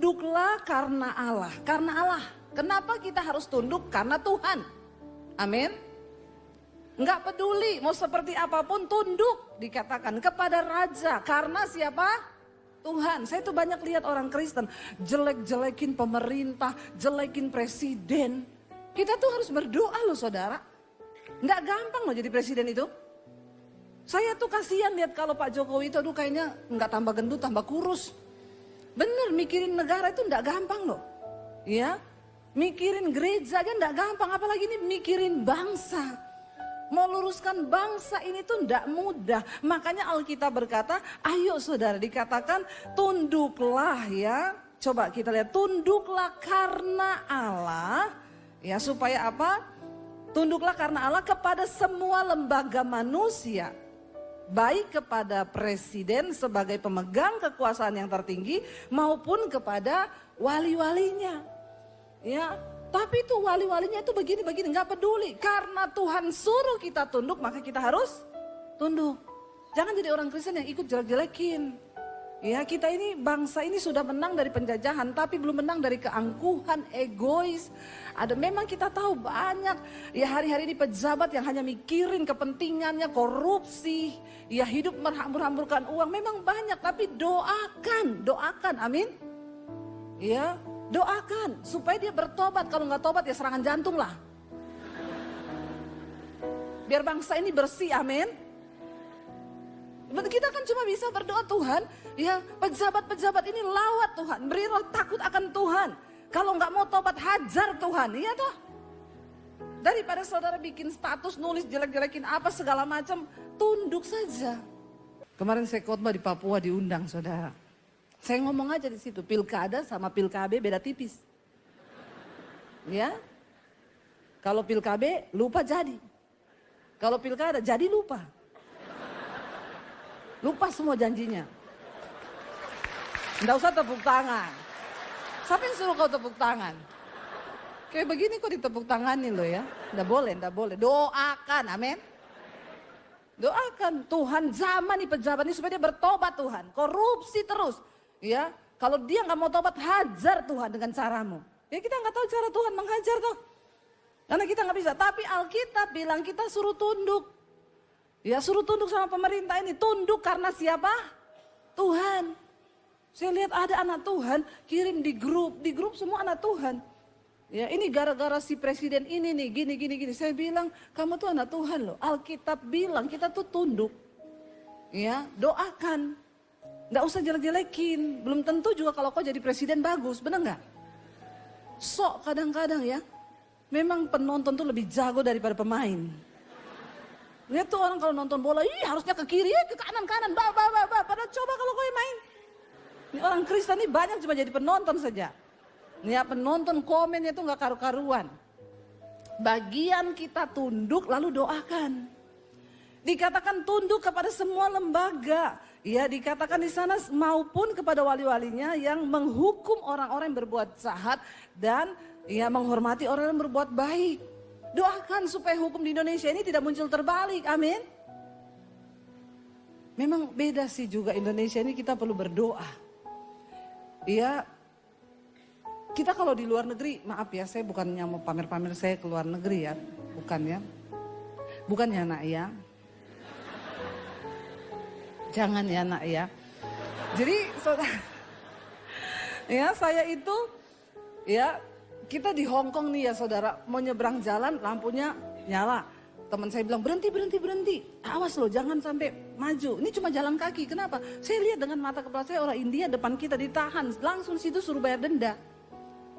tunduklah karena Allah. Karena Allah. Kenapa kita harus tunduk? Karena Tuhan. Amin. Enggak peduli mau seperti apapun, tunduk dikatakan kepada raja. Karena siapa? Tuhan. Saya tuh banyak lihat orang Kristen jelek-jelekin pemerintah, jelekin presiden. Kita tuh harus berdoa loh saudara. Enggak gampang loh jadi presiden itu. Saya tuh kasihan lihat kalau Pak Jokowi itu aduh kayaknya enggak tambah gendut, tambah kurus. Bener, mikirin negara itu enggak gampang loh. Ya, mikirin gereja aja enggak gampang, apalagi ini mikirin bangsa. Mau luruskan bangsa ini tuh enggak mudah. Makanya Alkitab berkata, ayo saudara dikatakan tunduklah ya. Coba kita lihat, tunduklah karena Allah. Ya supaya apa? Tunduklah karena Allah kepada semua lembaga manusia. Baik kepada presiden sebagai pemegang kekuasaan yang tertinggi maupun kepada wali-walinya. Ya, tapi itu wali-walinya itu begini-begini nggak peduli. Karena Tuhan suruh kita tunduk maka kita harus tunduk. Jangan jadi orang Kristen yang ikut jelek-jelekin. Ya, kita ini bangsa ini sudah menang dari penjajahan tapi belum menang dari keangkuhan, egois. Ada memang kita tahu banyak ya hari-hari ini pejabat yang hanya mikirin kepentingannya, korupsi, ya hidup menghambur-hamburkan uang memang banyak tapi doakan, amin. Ya, doakan supaya dia bertobat, kalau nggak tobat ya serangan jantung lah. Biar bangsa ini bersih, amin. Kita kan cuma bisa berdoa Tuhan, ya pejabat-pejabat ini lawat Tuhan, berilah takut akan Tuhan. Kalau nggak mau tobat hajar Tuhan, iya toh. Daripada saudara bikin status nulis jelek-jelekin apa segala macam, tunduk saja. Kemarin saya khotbah di Papua diundang saudara. Saya ngomong aja di situ, pilkada sama pil KB beda tipis. Ya, kalau pil KB lupa jadi, kalau pilkada jadi lupa. Lupa semua janjinya. Nggak usah tepuk tangan. Siapa yang suruh kau tepuk tangan? Kayak begini kok ditepuk tanganin loh ya. Nggak boleh. Doakan, amin. Doakan Tuhan zaman nih pejabat ini supaya dia bertobat Tuhan. Korupsi terus. Ya, kalau dia nggak mau tobat hajar Tuhan dengan caramu. Ya kita nggak tahu cara Tuhan menghajar tuh. Karena kita nggak bisa. Tapi Alkitab bilang kita suruh tunduk. Ya suruh tunduk sama pemerintah ini, tunduk karena siapa? Tuhan. Saya lihat ada anak Tuhan kirim di grup semua anak Tuhan. Ya ini gara-gara si presiden ini nih gini. Saya bilang kamu tuh anak Tuhan loh. Alkitab bilang kita tuh tunduk. Ya doakan. Nggak usah jelek-jelekin. Belum tentu juga kalau kau jadi presiden bagus, benar nggak? Sok kadang-kadang ya. Memang penonton tuh lebih jago daripada pemain. Lihat tuh orang kalau nonton bola, harusnya ke kiri, ke kanan, padahal coba kalau kau yang main. Ini orang Kristen ini banyak cuma jadi penonton saja. Ya penonton komennya tuh gak karu-karuan. Bagian kita tunduk lalu doakan. Dikatakan tunduk kepada semua lembaga. Ya dikatakan di sana maupun kepada wali-walinya yang menghukum orang-orang yang berbuat jahat dan ya menghormati orang yang berbuat baik. Doakan supaya hukum di Indonesia ini tidak muncul terbalik, amin. Memang beda sih juga Indonesia ini kita perlu berdoa. Ya, kita kalau di luar negeri, maaf ya saya bukannya mau pamer-pamer saya ke luar negeri ya. Bukan ya. Bukan ya nak ya. Jangan ya nak ya. Jadi saudara, ya saya itu ya kita di Hong Kong nih ya saudara, mau nyebrang jalan lampunya nyala. Teman saya bilang berhenti. Awas loh jangan sampai maju. Ini cuma jalan kaki, kenapa? Saya lihat dengan mata kepala saya orang India depan kita ditahan. Langsung situ suruh bayar denda.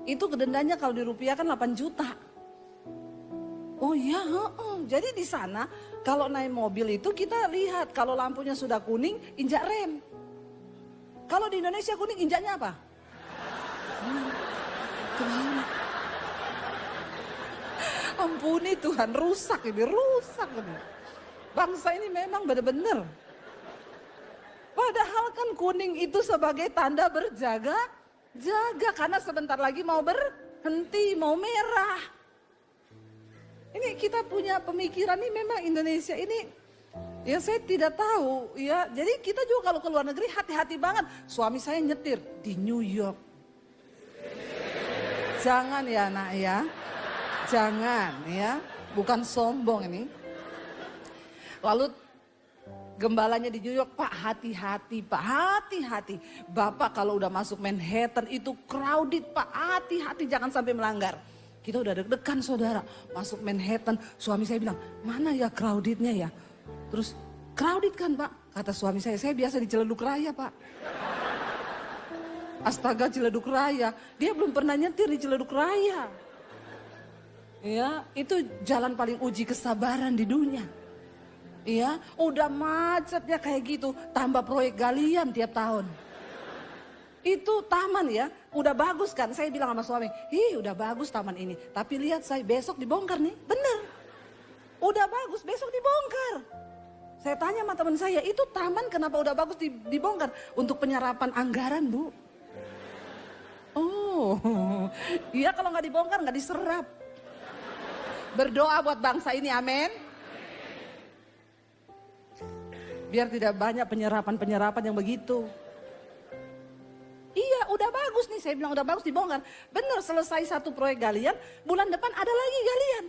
Itu kedendanya kalau dirupiahkan 8 juta. Oh iya, jadi di sana kalau naik mobil itu kita lihat kalau lampunya sudah kuning injak rem. Kalau di Indonesia kuning injaknya apa? Ampuni Tuhan, rusak ini. Bangsa ini memang benar-benar. Padahal kan kuning itu sebagai tanda berjaga karena sebentar lagi mau berhenti, mau merah. Ini kita punya pemikiran ini memang Indonesia ini ya saya tidak tahu ya. Jadi kita juga kalau ke luar negeri hati-hati banget. Suami saya nyetir di New York. Jangan ya nak ya. Jangan ya. Bukan sombong ini. Lalu gembalanya di New York, Pak hati-hati Pak, hati-hati. Bapak kalau udah masuk Manhattan itu crowded Pak, hati-hati jangan sampai melanggar. Kita udah deg-degan saudara, masuk Manhattan, suami saya bilang, mana ya crowdednya ya? Terus, crowded kan Pak? Kata suami saya biasa di Ciledug Raya Pak. Astaga Ciledug Raya, dia belum pernah nyetir di Ciledug Raya. Ya, itu jalan paling uji kesabaran di dunia. Iya, udah macetnya kayak gitu, tambah proyek galian tiap tahun. Itu taman ya, udah bagus kan, saya bilang sama suami, udah bagus taman ini. Tapi lihat saya besok dibongkar nih, bener. Udah bagus, besok dibongkar. Saya tanya sama teman saya, itu taman kenapa udah bagus dibongkar? Untuk penyerapan anggaran Bu. Oh, iya kalau nggak dibongkar nggak diserap. Berdoa buat bangsa ini, amin. Biar tidak banyak penyerapan-penyerapan yang begitu. Iya udah bagus nih, saya bilang udah bagus dibongkar. Bener selesai satu proyek galian, bulan depan ada lagi galian.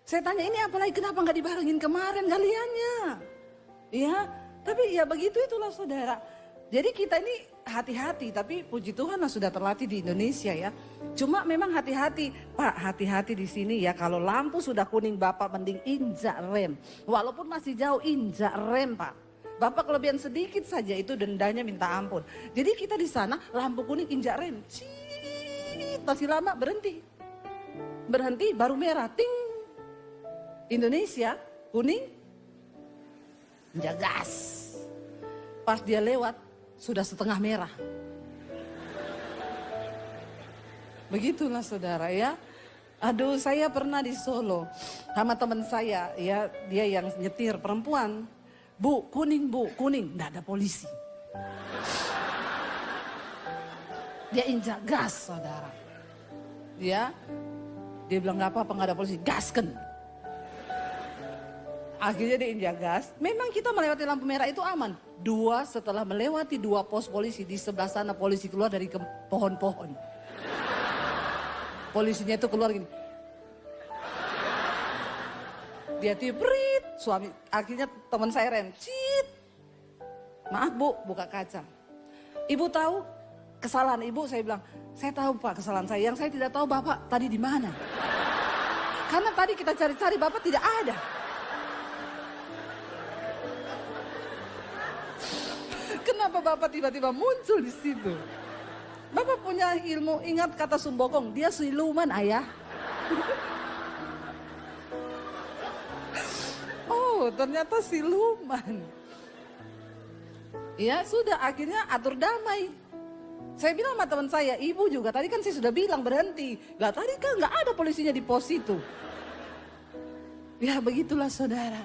Saya tanya ini apalagi kenapa nggak dibarengin kemarin galiannya. Iya, tapi ya begitu itulah saudara. Jadi kita ini hati-hati, tapi puji Tuhan lah sudah terlatih di Indonesia ya. Cuma memang hati-hati, Pak hati-hati di sini ya. Kalau lampu sudah kuning Bapak mending injak rem. Walaupun masih jauh injak rem Pak. Bapak kelebihan sedikit saja itu dendanya minta ampun. Jadi kita di sana lampu kuning injak rem. Ciii, masih lama berhenti. Berhenti baru merah, ting. Indonesia kuning, injak gas. Pas dia lewat sudah setengah merah. Begitulah saudara ya. Aduh saya pernah di Solo sama teman saya ya, dia yang nyetir perempuan. Bu kuning, nggak ada polisi. Dia injak gas saudara. Dia bilang nggak apa-apa nggak ada polisi, gasken. Akhirnya dia injak gas. Memang kita melewati lampu merah itu aman. Setelah melewati 2 pos polisi di sebelah sana polisi keluar dari pohon-pohon. Polisinya itu keluar gini. Dia tiprit, suami akhirnya teman saya rem, cit. Maaf Bu, buka kaca. Ibu tahu kesalahan ibu? Saya bilang, saya tahu Pak kesalahan saya. Yang saya tidak tahu Bapak tadi di mana. Karena tadi kita cari-cari Bapak tidak ada. Kenapa Bapak tiba-tiba muncul di situ? Bapak punya ilmu, ingat kata Sumbokong, dia siluman ayah. Oh ternyata siluman. Ya sudah akhirnya atur damai. Saya bilang sama teman saya, ibu juga tadi kan saya sudah bilang berhenti. Lah tadi kan nggak ada polisinya di pos itu. Ya begitulah saudara.